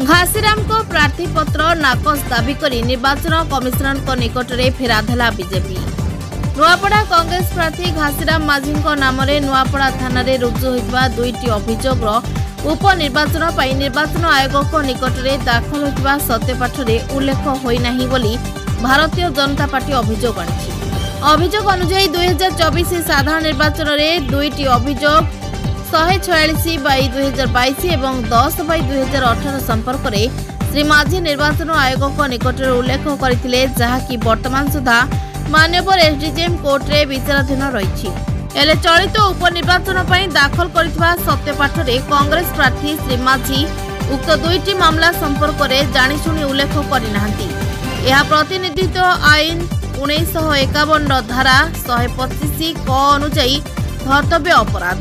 घासीराम को प्रार्थी पत्र नाकच दाबी करी निर्वाचन कमिशनर निकट में फेरादेला बीजेपी। नुआपड़ा कांग्रेस प्रार्थी घासीराम माझी नाम नुआपड़ा थाना रुजु होता दुईटी अभियोग उपनिर्वाचन निर्वाचन आयोग निकट में दाखल होता सत्यपाठ में उल्लेख होना बोली भारतीय जनता पार्टी अभियोग आनी। अभियोग अनुसार 2024 साधारण निर्वाचन में दुईटी अभियोग 146/2022 एवं 10/2018 संपर्क में श्री माझी निर्वाचन आयोग निकट में उल्लेख करते जहाँकि वर्तमान सुधा मान्यवर एसडीजेएम कोर्ट रे विचाराधीन रही। एले चलित उपनिर्वाचन दाखल करथिबा सत्यपाठ रे कांग्रेस प्रार्थी श्री माझी उक्त दुईटी मामला संपर्क में जानीशुणी उल्लेख करनाहांती। यह प्रतिनिधित्व आईन 1951 धारा 125 क अनुଯାयी धर्तव्य अपराध।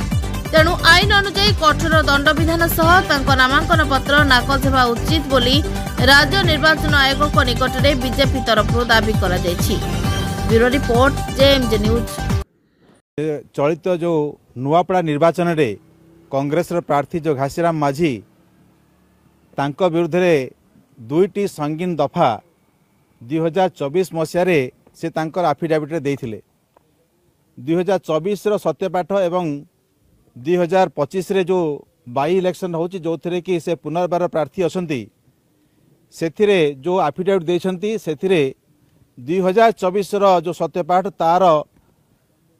तेणु आईन अनुଯାयी कठोर दंडविधान सह तांको नामांकन पत्र नाकच हेबा उचित बोली राज्य निर्वाचन आयोग निकट में बीजेपी तरफ दाबी करा जायछि। Bureau report JMJ news. चलित जो नुआपड़ा निर्वाचन रे कांग्रेस प्रार्थी जो घासीराम माझी तांको विरुद्ध रे दुईटी संगीन दफा 2024 मसीह से तांकर आफिडेविट रे देथिले। 2024 रो सत्यपाठ एवं 2025 रे जो बाई इलेक्शन होची जो थरे कि से पुनर्बार प्रार्थी असंती सेथिरे जो आफिडेविट देछंती सेथिरे 2024 रो जो सत्यपाठ तार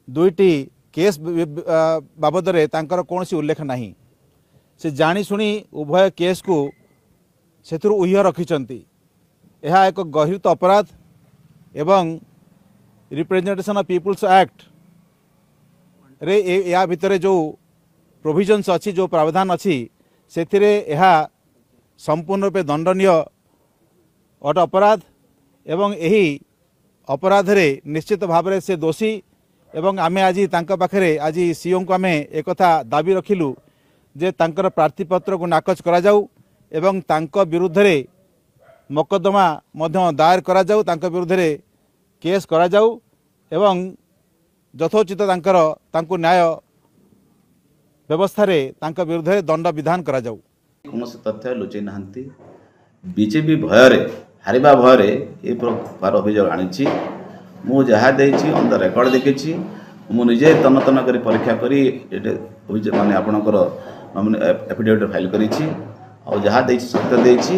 दुईटी केस बाबद रे तांकर कोनसी उल्लेख नहीं। से जानी सुनी उभय केस को सेथुर उह्य रखिचंती। यह एक गहित अपराध एवं रिप्रेजेंटेशन ऑफ पीपुल्स एक्ट रे या भितरे जो प्रोविजन्स अच्छी जो प्रावधान अच्छी सेथिरे यह संपूर्ण रूपे दंडनीय अट अपराध एवं यही अपराध रे निश्चित भाव में से दोषी एवं आमे आज तांका पाखरे आज सीओ को आमे एक कथा दाबी रखिलु जे तांकर प्रार्थी पत्र को नाकच करा जाऊ एवं तांका विरुद्ध रे मकदमा मध्य दायर करा जाऊ तांका विरुद्ध रे केस करा जाऊ एवं यथोचित तांको न्याय व्यवस्था रे तांका विरुद्ध रे दंड विधान करा जाऊ। कोनोसी तथ्य लुचै नाहंती बीजेपी भयरे हारिबा भयरे ए प्रकार अभियोग आनिछि। मु जहाँ देछि ऑन द रेकर्ड देखिछि मु निजे तन तन करी परीक्षा करी एटे अभियोग माने आपनकर एफिडेविट फाइल करिछि और जहाँ देछि सत्य देछि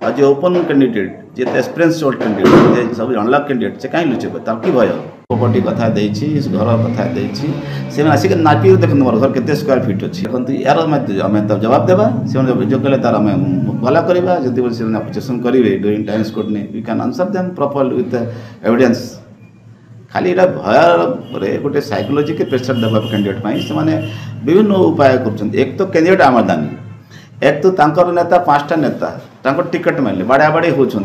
आज ओपन कैंडिडेट जे एक्सपीरियंस ओल्ड कैंडिडेट सब अनलॉक कैंडिडेट से काई लुचेबे ताकि भय प्रॉपर्टी कथा देछि घर कथा देछि से आसिक नापी देख मोर घर केते स्क्वायर फीट अछि देखंतु यार हमें तब जवाब देबा से अभियोग कले तार हमें भला करबा जति बोल से अपोजिशन करिवे during time scrutiny we can answer them properly with evidence. खाली एटा भय रे गोटे साइकोलॉजी के प्रेशर देबा कैंडिडेट पई से माने विभिन्न उपाय करछन। एक तो कैंडिडेट आमदानी एक तो तांकर नेता 5टा नेता तांकर टिकट मारले बाड़ा बाड़ी होछन।